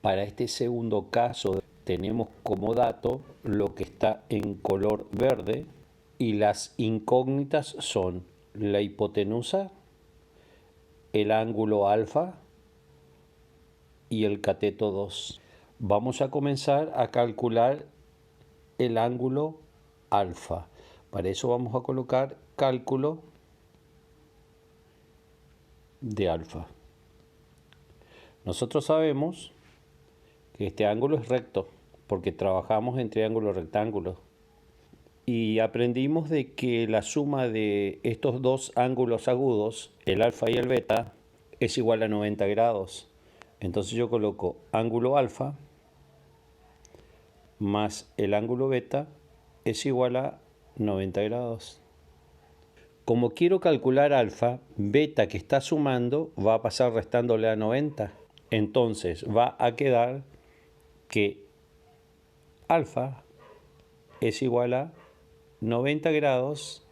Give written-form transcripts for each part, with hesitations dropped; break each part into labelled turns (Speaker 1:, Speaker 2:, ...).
Speaker 1: Para este segundo caso tenemos como dato lo que está en color verde y las incógnitas son la hipotenusa, el ángulo alfa y el cateto 2. Vamos a comenzar a calcular el ángulo alfa. Para eso vamos a colocar cálculo de alfa. Nosotros sabemos que este ángulo es recto porque trabajamos en triángulo rectángulo y aprendimos de que la suma de estos dos ángulos agudos, el alfa y el beta, es igual a 90 grados. Entonces yo coloco ángulo alfa más el ángulo beta es igual a 90 grados. Como quiero calcular alfa, beta que está sumando va a pasar restándole a 90. Entonces va a quedar que alfa es igual a 90 grados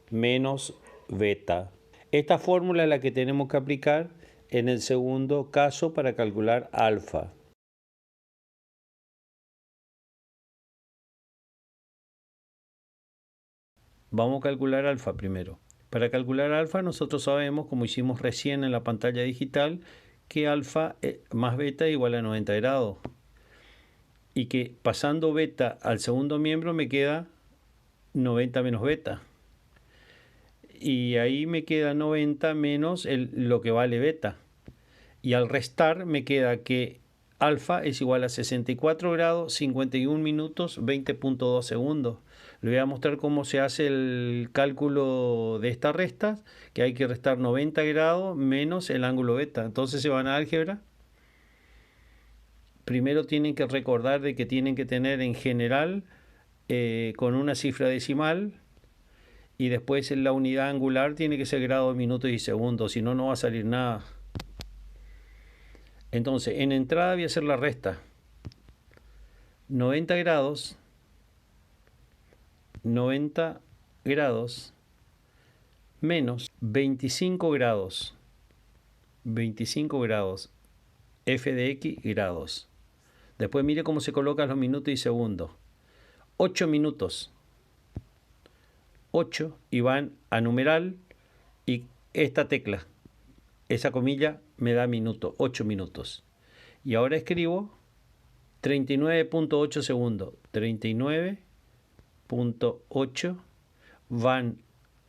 Speaker 1: menos beta. Esta fórmula es la que tenemos que aplicar en el segundo caso para calcular alfa. Vamos a calcular alfa primero. Para calcular alfa nosotros sabemos, como hicimos recién en la pantalla digital, que alfa más beta es igual a 90 grados. Y que pasando beta al segundo miembro me queda 90 menos beta. Y ahí me queda 90 menos lo que vale beta. Y al restar me queda que alfa es igual a 64 grados, 51 minutos, 20.2 segundos. Le voy a mostrar cómo se hace el cálculo de estas restas, que hay que restar 90 grados menos el ángulo beta. Entonces se van a álgebra. Primero tienen que recordar de que tienen que tener en general con una cifra decimal, y después en la unidad angular tiene que ser grados, minutos y segundos, si no, no va a salir nada. Entonces, en entrada voy a hacer la resta. 90 grados, 90 grados, menos 25 grados, 25 grados, f de x grados. Después mire cómo se colocan los minutos y segundos. 8 minutos. 8 y van a numeral y esta tecla, esa comilla me da minuto, 8 minutos. Y ahora escribo 39.8 segundos. 39.8 van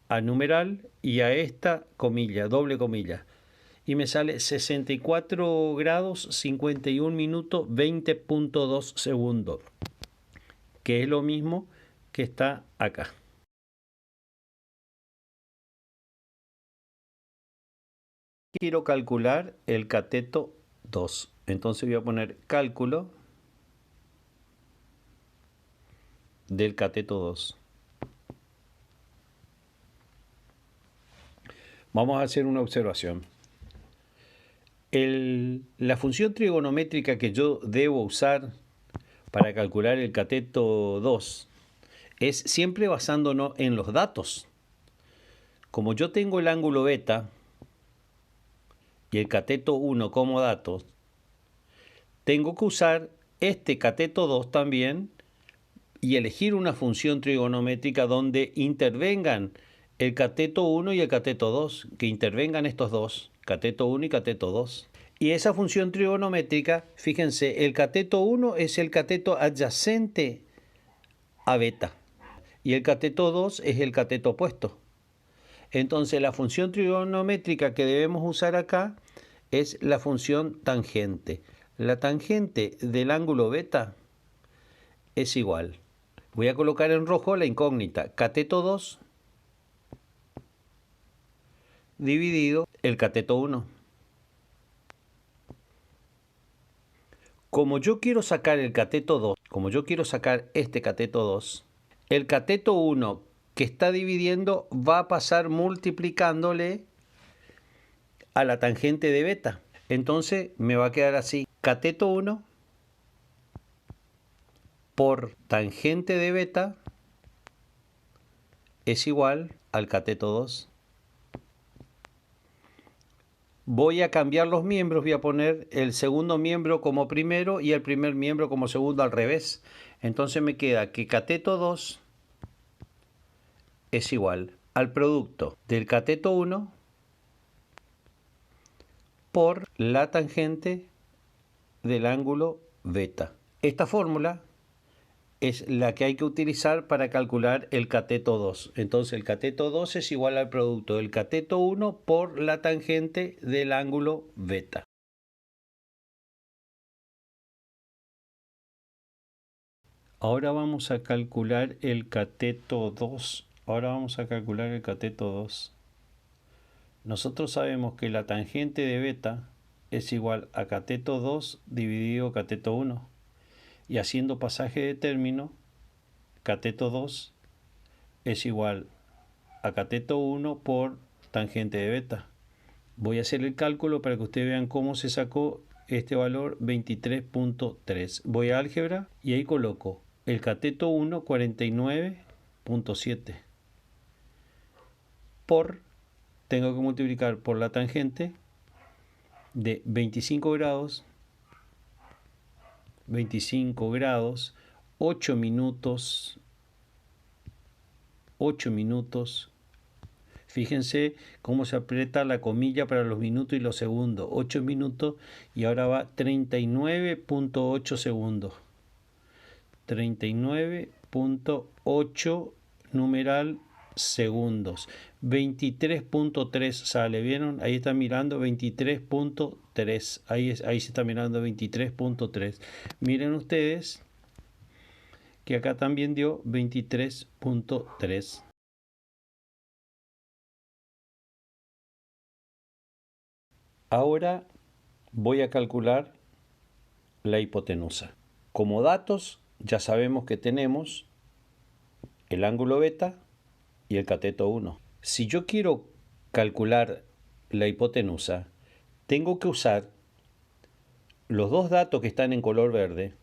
Speaker 1: a numeral y a esta comilla, doble comilla. Y me sale 64 grados, 51 minutos, 20.2 segundos. Que es lo mismo que está acá. Quiero calcular el cateto 2. Entonces voy a poner cálculo del cateto 2. Vamos a hacer una observación. La función trigonométrica que yo debo usar para calcular el cateto 2 es siempre basándonos en los datos. Como yo tengo el ángulo beta y el cateto 1 como datos, tengo que usar este cateto 2 también y elegir una función trigonométrica donde intervengan el cateto 1 y el cateto 2, que intervengan estos dos, cateto 1 y cateto 2. Y esa función trigonométrica, fíjense, el cateto 1 es el cateto adyacente a beta y el cateto 2 es el cateto opuesto. Entonces la función trigonométrica que debemos usar acá es la función tangente. La tangente del ángulo beta es igual. Voy a colocar en rojo la incógnita, cateto 2 dividido el cateto 1. Como yo quiero sacar el cateto 2, como yo quiero sacar este cateto 2, el cateto 1 que está dividiendo va a pasar multiplicándole a la tangente de beta. Entonces me va a quedar así, cateto 1 por tangente de beta es igual al cateto 2. voy a cambiar los miembros, voy a poner el segundo miembro como primero y el primer miembro como segundo al revés. Entonces me queda que cateto 2 es igual al producto del cateto 1 por la tangente del ángulo beta. Esta fórmula es la que hay que utilizar para calcular el cateto 2. Entonces el cateto 2 es igual al producto del cateto 1 por la tangente del ángulo beta. Ahora vamos a calcular el cateto 2. Nosotros sabemos que la tangente de beta es igual a cateto 2 dividido cateto 1. Y haciendo pasaje de término, cateto 2 es igual a cateto 1 por tangente de beta. Voy a hacer el cálculo para que ustedes vean cómo se sacó este valor 23.3. Voy a álgebra y ahí coloco el cateto 1 49.7 por, tengo que multiplicar por la tangente de 25 grados, 8 minutos, fíjense cómo se aprieta la comilla para los minutos y los segundos, 8 minutos y ahora va 39.8 segundos, 39.8 numeral segundos, 23.3 sale, ¿vieron? Ahí está mirando 23.3, ahí se está mirando 23.3. Miren ustedes que acá también dio 23.3. Ahora voy a calcular la hipotenusa. Como datos ya sabemos que tenemos el ángulo beta y el cateto 1. Si yo quiero calcular la hipotenusa, tengo que usar los dos datos que están en color verde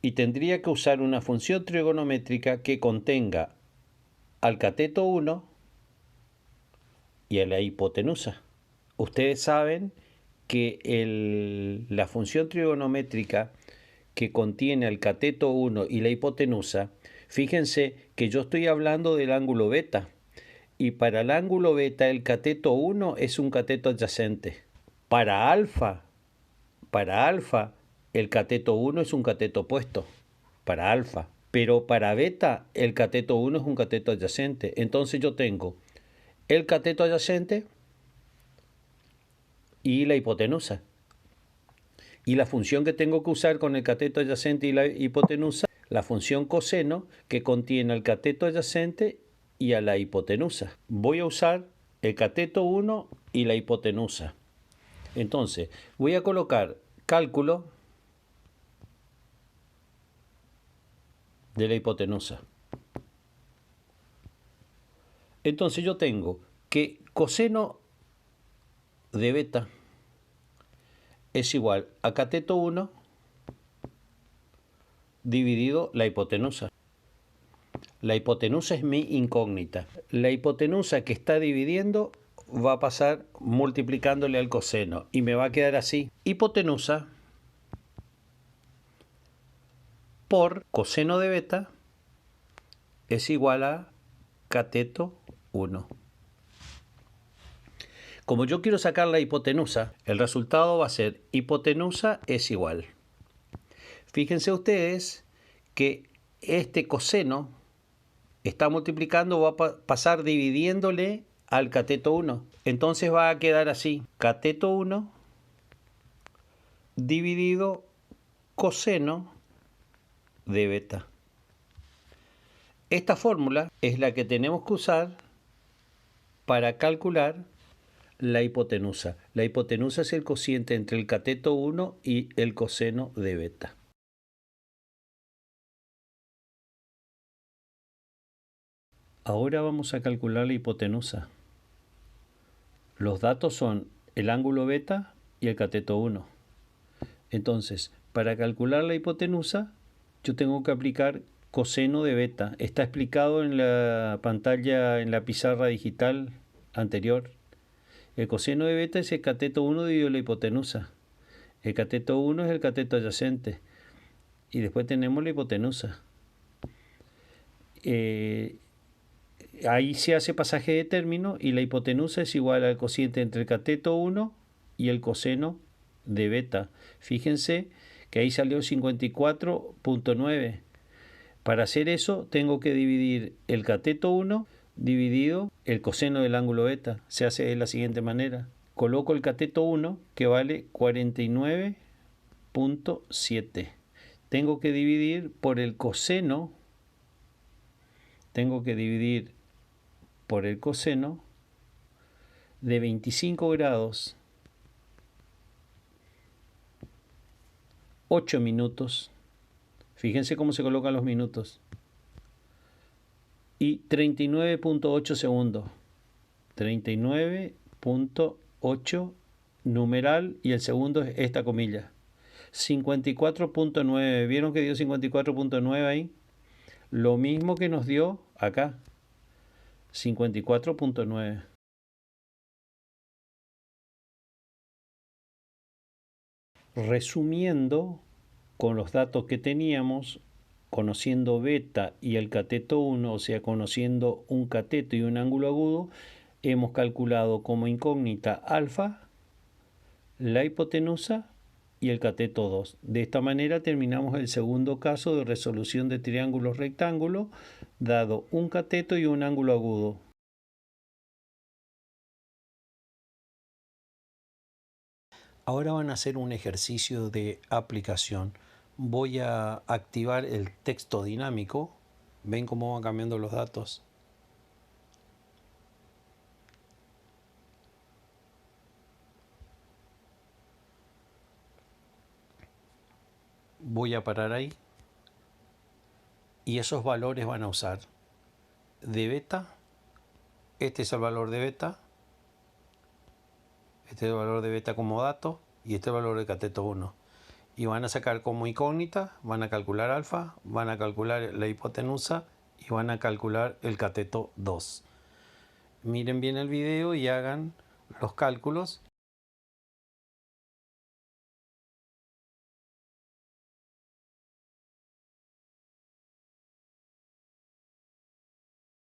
Speaker 1: y tendría que usar una función trigonométrica que contenga al cateto 1 y a la hipotenusa. Ustedes saben que la función trigonométrica que contiene al cateto 1 y la hipotenusa, fíjense que yo estoy hablando del ángulo beta, y para el ángulo beta el cateto 1 es un cateto adyacente. Para alfa, el cateto 1 es un cateto opuesto, para alfa. Pero para beta el cateto 1 es un cateto adyacente. Entonces yo tengo el cateto adyacente y la hipotenusa. Y la función que tengo que usar con el cateto adyacente y la hipotenusa, la función coseno que contiene al cateto adyacente y a la hipotenusa. Voy a usar el cateto 1 y la hipotenusa. Entonces, voy a colocar cálculo de la hipotenusa. Entonces yo tengo que coseno de beta es igual a cateto 1 dividido la hipotenusa. La hipotenusa es mi incógnita. La hipotenusa que está dividiendo va a pasar multiplicándole al coseno y me va a quedar así. Hipotenusa por coseno de beta es igual a cateto 1. Como yo quiero sacar la hipotenusa, el resultado va a ser hipotenusa es igual. Fíjense ustedes que este coseno está multiplicando, va a pasar dividiéndole al cateto 1. Entonces va a quedar así, cateto 1 dividido coseno de beta. Esta fórmula es la que tenemos que usar para calcular la hipotenusa. La hipotenusa es el cociente entre el cateto 1 y el coseno de beta. Ahora vamos a calcular la hipotenusa. Los datos son el ángulo beta y el cateto 1. Entonces, para calcular la hipotenusa, yo tengo que aplicar coseno de beta. Está explicado en la pantalla, en la pizarra digital anterior. El coseno de beta es el cateto 1 dividido la hipotenusa. El cateto 1 es el cateto adyacente. Y después tenemos la hipotenusa. Ahí se hace pasaje de término y la hipotenusa es igual al cociente entre el cateto 1 y el coseno de beta. Fíjense que ahí salió 54.9. Para hacer eso tengo que dividir el cateto 1 dividido el coseno del ángulo beta. Se hace de la siguiente manera. Coloco el cateto 1 que vale 49.7. Tengo que dividir por el coseno. Tengo que dividir por el coseno de 25 grados 8 minutos. Fíjense cómo se colocan los minutos. Y 39.8 segundos. 39.8 numeral y el segundo es esta comilla. 54.9. ¿Vieron que dio 54.9 ahí? Lo mismo que nos dio acá. 54.9. Resumiendo, con los datos que teníamos, conociendo beta y el cateto 1, o sea, conociendo un cateto y un ángulo agudo, hemos calculado como incógnita alfa, la hipotenusa y el cateto 2. De esta manera terminamos el segundo caso de resolución de triángulos rectángulos, dado un cateto y un ángulo agudo. Ahora van a hacer un ejercicio de aplicación. Voy a activar el texto dinámico. ¿Ven cómo van cambiando los datos? Voy a parar ahí. Y esos valores van a usar de beta. Este es el valor de beta. Este es el valor de beta como dato. Y este es el valor de cateto 1. Y van a sacar como incógnita, van a calcular alfa, van a calcular la hipotenusa y van a calcular el cateto 2. Miren bien el video y hagan los cálculos.